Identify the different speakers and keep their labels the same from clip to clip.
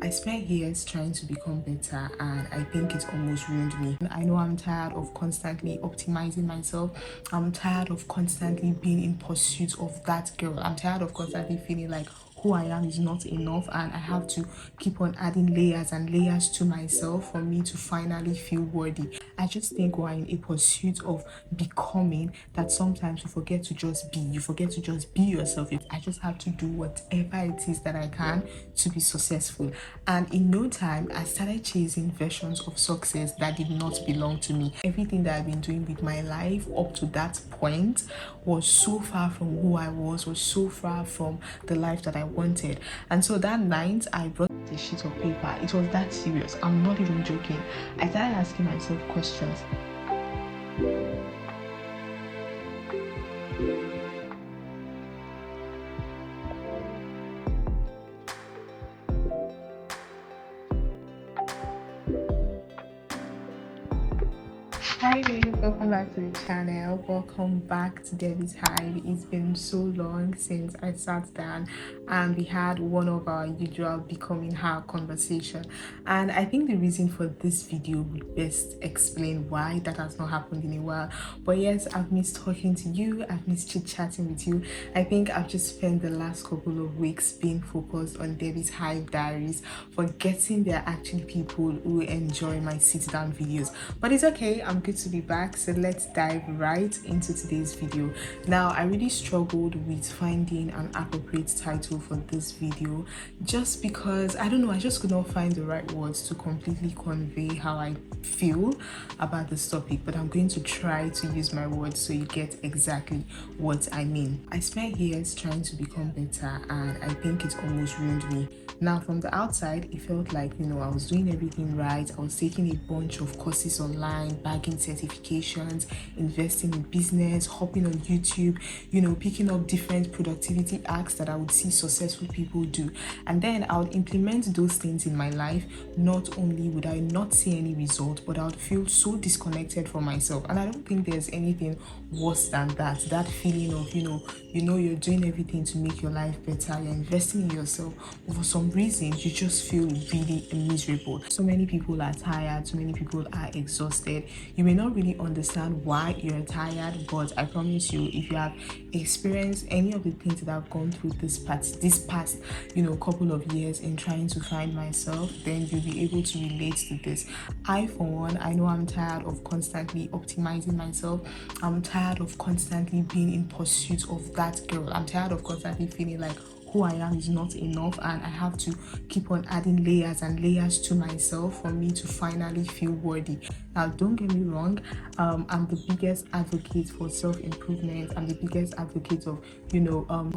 Speaker 1: I spent years trying to become better, and I think it's almost ruined me. I know I'm tired of constantly optimizing myself. I'm tired of constantly being in pursuit of that girl. I'm tired of constantly feeling like who I am is not enough, and I have to keep on adding layers and layers to myself for me to finally feel worthy. I just think we're in a pursuit of becoming that sometimes you forget to just be. You forget to just be yourself. I just have to do whatever it is that I can to be successful. And in no time, I started chasing versions of success that did not belong to me. Everything that I've been doing with my life up to that point was so far from who I was so far from the life that I wanted. And so that night, I brought a sheet of paper. It was that serious. I'm not even joking. I started asking myself questions. Hi there, welcome back to the channel. Welcome back to Debbie's Hive. It's been so long since I sat down and we had one of our usual becoming her conversation, and I think the reason for this video would best explain why that has not happened in a while. But yes, I've missed talking to you, I've missed chit-chatting with you. I think I've just spent the last couple of weeks being focused on Debbie's Hive diaries, forgetting there are actually people who enjoy my sit-down videos. But it's okay, I'm good to be back, so let's dive right into today's video. Now, I really struggled with finding an appropriate title for this video, just because I don't know, I just could not find the right words to completely convey how I feel about this topic, but I'm going to try to use my words so you get exactly what I mean. I spent years trying to become better, and I think it's almost ruined me. Now, from the outside, it felt like, I was doing everything right. I was taking a bunch of courses online, bagging certifications, investing in business, hopping on YouTube, picking up different productivity hacks that I would see successful people do. And then I would implement those things in my life. Not only would I not see any result, but I would feel so disconnected from myself. And I don't think there's anything worse than that feeling of, you're doing everything to make your life better, you're investing in yourself, but for some reason you just feel really miserable. So many people are tired, so many people are exhausted. You may not really understand why you're tired, but I promise you, if you have experienced any of the things that I've gone through this past couple of years in trying to find myself, then you'll be able to relate to this. I, for one, I know I'm tired of constantly optimizing myself. I'm tired of constantly being in pursuit of that girl. I'm tired of constantly feeling like who I am is not enough, and I have to keep on adding layers and layers to myself for me to finally feel worthy. Now, don't get me wrong, I'm the biggest advocate for self-improvement. I'm the biggest advocate of,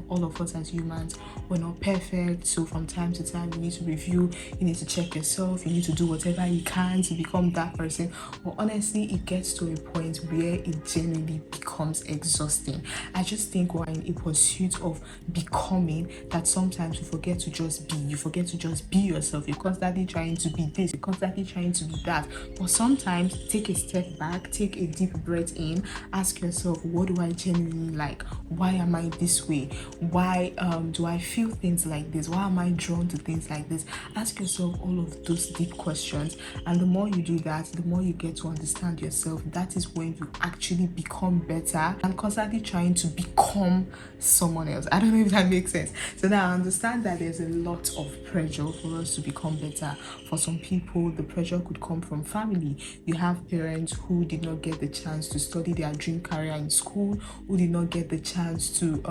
Speaker 1: all of us as humans, we're not perfect. So from time to time, you need to review, you need to check yourself, you need to do whatever you can to become that person. But honestly, it gets to a point where it genuinely becomes exhausting. I just think we're in a pursuit of becoming that sometimes you forget to just be. You forget to just be yourself. You're constantly trying to be this, you're constantly trying to be that. But sometimes take a step back, take a deep breath in, ask yourself, what do I genuinely like? Why am I this way? Why do I feel things like this? Why am I drawn to things like this? Ask yourself all of those deep questions, and the more you do that, the more you get to understand yourself. That is when you actually become better and constantly trying to become someone else. I don't know if that makes sense. So now I understand that there's a lot of pressure for us to become better. For some people, the pressure could come from family. You have parents who did not get the chance to study their dream career in school, who did not get the chance to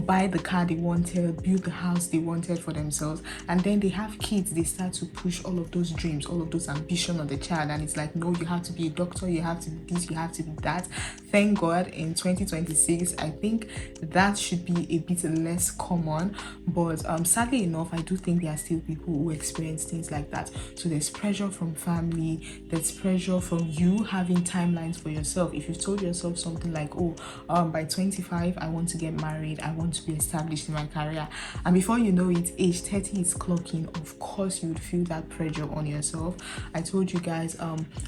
Speaker 1: buy the car they wanted, build the house they wanted for themselves, and then they have kids. They start to push all of those dreams, all of those ambition on the child, and it's like, no, you have to be a doctor, you have to be this, you have to be that. Thank God in 2026, I think that should be a bit less common, but sadly enough, I do think there are still people who experience things like that. So there's pressure from family, there's pressure from you having timelines for yourself. If you've told yourself something like, by 25 I want to get married, married, I want to be established in my career. And before you know it, age 30 is clocking. Of course you would feel that pressure on yourself. I told you guys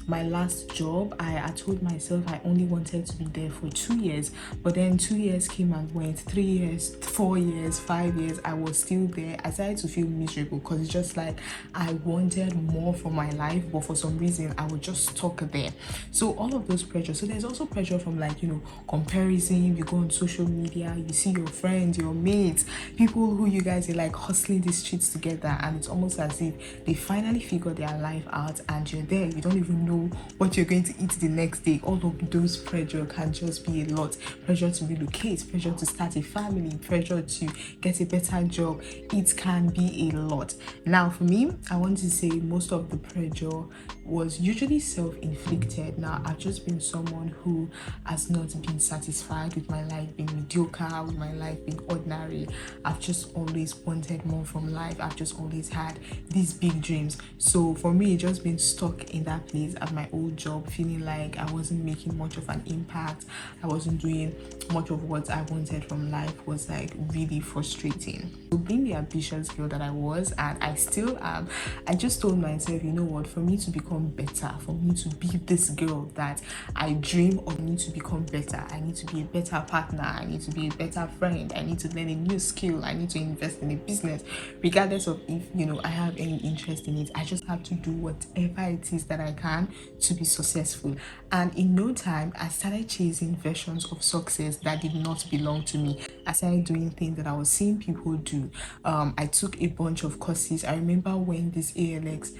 Speaker 1: my last job, I told myself I only wanted to be there for 2 years, but then 2 years came and went, 3 years, 4 years, 5 years, I was still there. I started to feel miserable because it's just like I wanted more for my life, but for some reason I was just stuck there. So all of those pressures. So there's also pressure from, like, you know, comparison. You go on social media, you see your friends, your mates, people who you guys are like hustling the streets together, and it's almost as if they finally figured their life out and you're there. You don't even know what you're going to eat the next day. All of those pressure can just be a lot. Pressure to relocate, pressure to start a family, pressure to get a better job. It can be a lot. Now for me, I want to say most of the pressure was usually self-inflicted. Now I've just been someone who has not been satisfied with my life being mediocre, with my life being ordinary. I've just always wanted more from life. I've just always had these big dreams. So for me, it's just been stuck in that place at my old job, feeling like I wasn't making much of an impact. I wasn't doing much of what I wanted from life. Was like really frustrating. So being the ambitious girl that I was, and I still am, I just told myself, you know what, for me to become better, for me to be this girl that I dream of, I need to become better. I need to be a better partner. I need to be a better friend. I need to learn a new skill. I need to invest in a business, regardless of if, you know, I have any interest in it. I just have to do whatever it is that I can to be successful. And in no time, I started chasing versions of success that did not belong to me. I started doing things that I was seeing people do. I took a bunch of courses. I remember when this ALX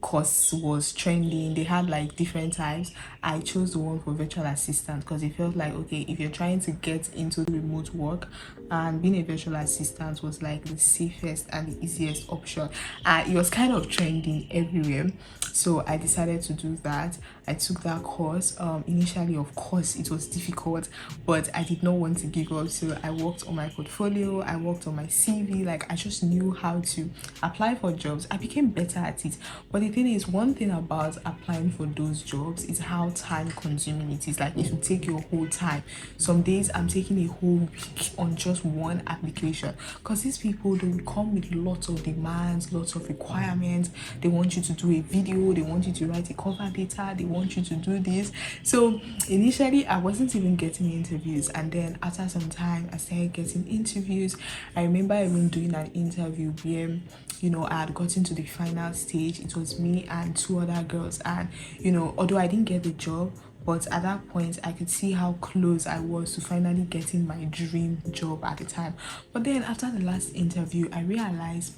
Speaker 1: course was trending, they had like different types. I chose the one for virtual assistant because it felt like, okay, if you're trying to get into remote work, and being a virtual assistant was like the safest and the easiest option. It was kind of trending everywhere, so I decided to do that. I took that course. Initially, of course, it was difficult, but I did not want to give up, so I worked on my portfolio, I worked on my CV. Like, I just knew how to apply for jobs. I became better at it. But the thing is, one thing about applying for those jobs is how time consuming it is. Like, it will take your whole time. Some days I'm taking a whole week on just one application, because these people, they will come with lots of demands, lots of requirements. They want you to do a video, they want you to write a cover letter, they want you to do this. So initially I wasn't even getting interviews, and then after some time I started getting interviews. I remember even doing an interview where, you know, I had gotten to the final stage. It was me and 2 other girls, and, you know, although I didn't get the job, but at that point I could see how close I was to finally getting my dream job at the time. But then after the last interview, I realized,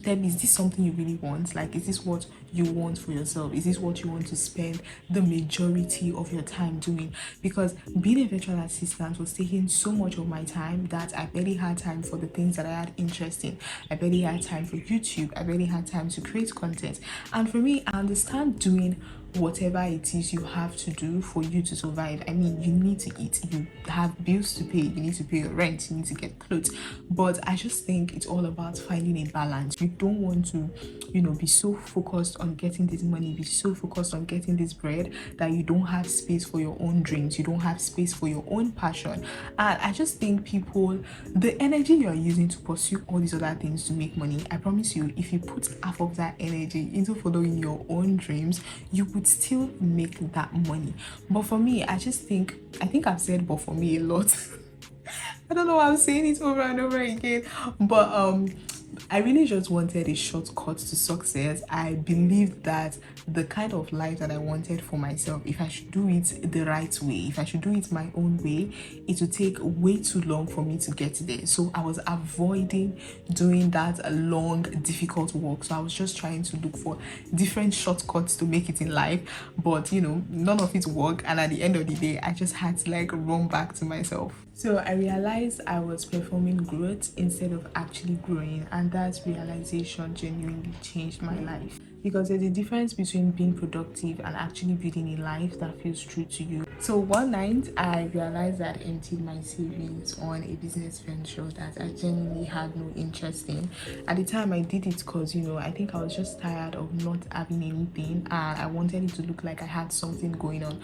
Speaker 1: then, is this something you really want? Like, is this what you want for yourself? Is this what you want to spend the majority of your time doing? Because being a virtual assistant was taking so much of my time that I barely had time for the things that I had interest in. I barely had time for YouTube. I barely had time to create content. And for me, I understand doing whatever it is you have to do for you to survive. I mean, you need to eat, you have bills to pay, you need to pay your rent, you need to get clothes. But I just think it's all about finding a balance. You don't want to, you know, be so focused on getting this money, be so focused on getting this bread, that you don't have space for your own dreams, you don't have space for your own passion. And I just think people, the energy you're using to pursue all these other things to make money, I promise you, if you put half of that energy into following your own dreams, you would still make that money. But for me, I think I've said but for me a lot. I don't know why I'm saying it over and over again, but I really just wanted a shortcut to success. I believed that the kind of life that I wanted for myself, if I should do it the right way, if I should do it my own way, it would take way too long for me to get there. So I was avoiding doing that long, difficult work. So I was just trying to look for different shortcuts to make it in life. But, you know, none of it worked. And at the end of the day, I just had to like run back to myself. So I realized I was performing growth instead of actually growing, and that realization genuinely changed my life. because there's a difference between being productive and actually building a life that feels true to you. So one night I realized that I emptied my savings on a business venture that I genuinely had no interest in. At the time I did it because, I think I was just tired of not having anything and I wanted it to look like I had something going on.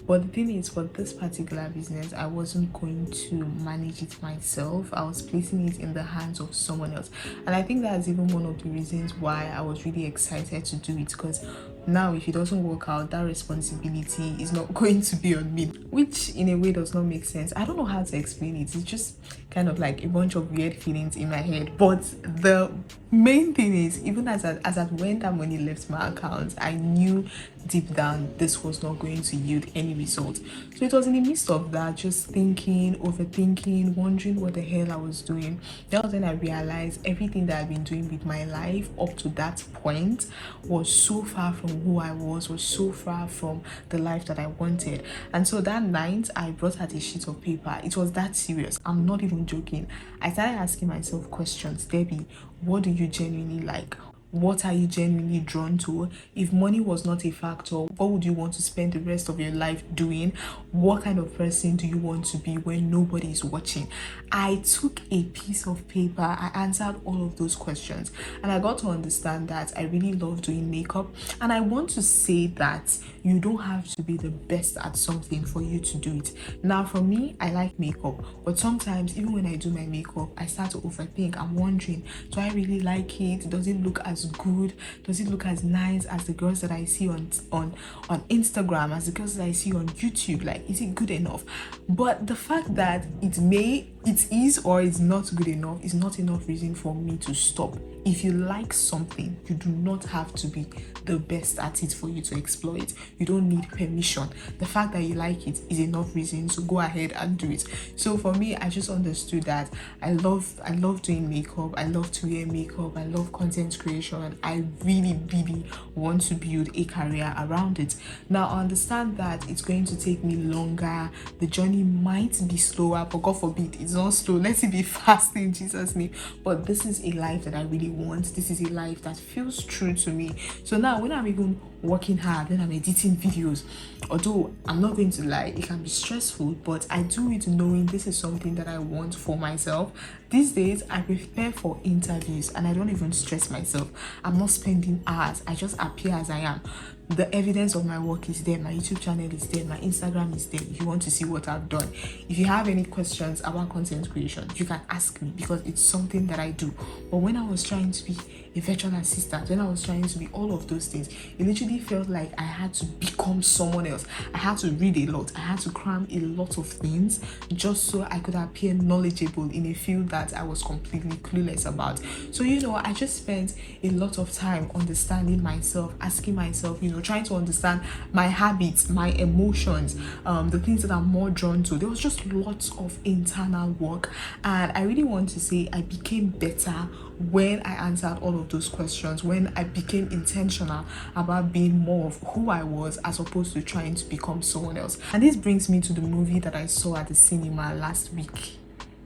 Speaker 1: But the thing is, for this particular business, I wasn't going to manage it myself. I was placing it in the hands of someone else. And I think that's even one of the reasons why I was really excited to do it, because now if it doesn't work out, that responsibility is not going to be on me, which in a way does not make sense. I don't know how to explain it. It's just kind of like a bunch of weird feelings in my head. But the main thing is, even as at when that money left my account, I knew deep down this was not going to yield any result. So it was in the midst of that, just thinking, overthinking, wondering what the hell I was doing. That was when I realized everything that I've been doing with my life up to that point was so far from who I was so far from the life that I wanted. And so that night I brought out a sheet of paper. It was that serious. I'm not even joking. I started asking myself questions. Debbie, what do you genuinely like? What are you genuinely drawn to? If money was not a factor, what would you want to spend the rest of your life doing? What kind of person do you want to be when nobody is watching? I took a piece of paper, I answered all of those questions, and I got to understand that I really love doing makeup. And I want to say that you don't have to be the best at something for you to do it. Now, for me, I like makeup, but sometimes even when I do my makeup, I start to overthink. I'm wondering, do I really like it? Does it look as good? Does it look as nice as the girls that I see on Instagram, as the girls that I see on YouTube? Like, is it good enough? But the fact that it is or is not good enough is not enough reason for me to stop. If you like something, you do not have to be the best at it for you to explore it. You don't need permission. The fact that you like it is enough reason to go ahead and do it. So for me, I just understood that I love doing makeup. I love to wear makeup. I love content creation. I really, really want to build a career around it. Now, I understand that it's going to take me longer. The journey might be slower, but God forbid it's not slow. Let it be fast in Jesus' name. But this is a life that I really want. This is a life that feels true to me. So now when I'm even working hard, when I'm editing videos, although I'm not going to lie, it can be stressful, but I do it knowing this is something that I want for myself. These days I prepare for interviews and I don't even stress myself. I'm not spending hours. I just appear as I am. The evidence of my work is there. My YouTube channel is there. My Instagram is there. If you want to see what I've done, if you have any questions about content creation, you can ask me, because it's something that I do. But when I was trying to be a virtual assistant, when I was trying to be all of those things, it literally felt like I had to become someone else. I had to read a lot. I had to cram a lot of things just so I could appear knowledgeable in a field that I was completely clueless about. So, I just spent a lot of time understanding myself, asking myself, trying to understand my habits, my emotions, the things that I'm more drawn to. There was just lots of internal work, and I really want to say I became better when I answered all of those questions, when I became intentional about being more of who I was as opposed to trying to become someone else. And this brings me to the movie that I saw at the cinema last week.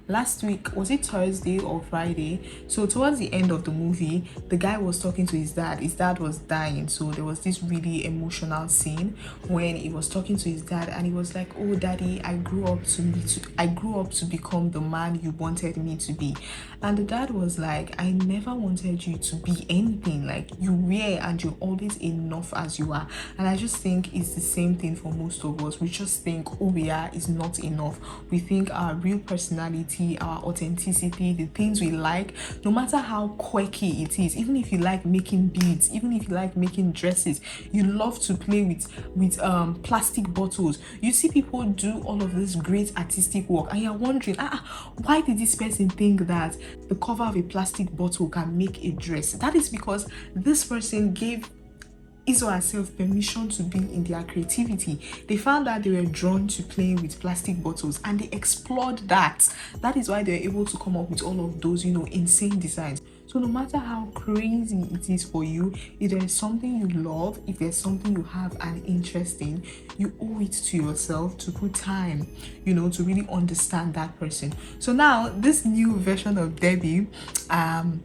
Speaker 1: Was it Thursday or Friday? So towards the end of the movie, the guy was talking to his dad. His dad was dying, so there was this really emotional scene when he was talking to his dad, and he was like, "Oh, daddy, I grew up to become the man you wanted me to be." And the dad was like, "I never wanted you to be anything. Like, you were and you're always enough as you are." And I just think it's the same thing for most of us. We just think who we are is not enough. We think our real personality, our authenticity, the things we like, no matter how quirky it is, even if you like making beads, even if you like making dresses, you love to play with plastic bottles. You see people do all of this great artistic work, and you're wondering, why did this person think that the cover of a plastic bottle can make a dress? That is because this person gave his or herself permission to be in their creativity. They found that they were drawn to playing with plastic bottles, and they explored that. That is why they're able to come up with all of those, insane designs. So no matter how crazy it is for you, if there is something you love, if there's something you have an interest in, you owe it to yourself to put time, to really understand that person. So now, this new version of Debbie, I'm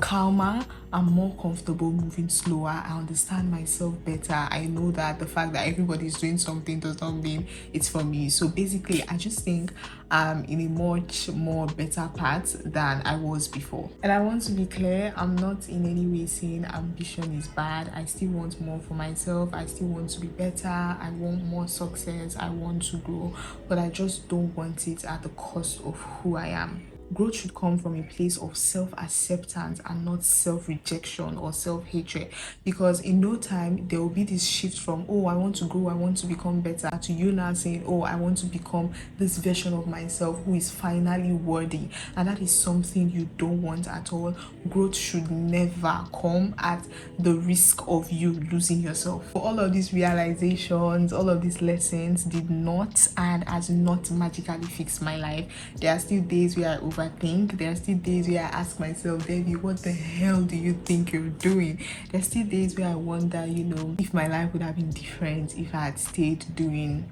Speaker 1: calmer, I'm more comfortable moving slower. I understand myself better. I know that the fact that everybody's doing something does not mean it's for me. So basically, I just think I'm in a much more better path than I was before. And I want to be clear, I'm not in any way saying ambition is bad. I still want more for myself. I still want to be better. I want more success. I want to grow, but I just don't want it at the cost of who I am. Growth should come from a place of self-acceptance and not self-rejection or self-hatred, because in no time there will be this shift from, oh, I want to grow, I want to become better, to you now saying, oh, I want to become this version of myself who is finally worthy. And that is something you don't want at all. Growth should never come at the risk of you losing yourself. For all of these realizations, all of these lessons did not and has not magically fixed my life. There are still days where I overthink. There are still days where I ask myself, Debbie, what the hell do you think you're doing? There are still days where I wonder, if my life would have been different if I had stayed doing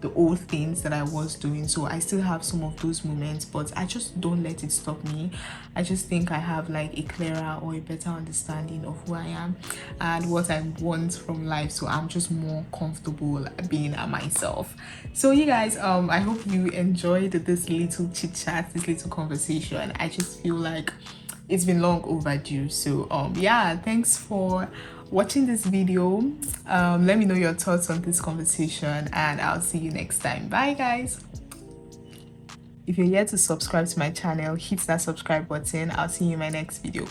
Speaker 1: the old things that I was doing. So I still have some of those moments, but I just don't let it stop me. I just think I have like a clearer or a better understanding of who I am and what I want from life. So I'm just more comfortable being myself. So you guys, I hope you enjoyed this little chit chat, this little conversation. I just feel like it's been long overdue. So yeah, thanks for watching this video. Let me know your thoughts on this conversation, and I'll see you next time. Bye guys. If you're yet to subscribe to my channel, hit that subscribe button. I'll see you in my next video.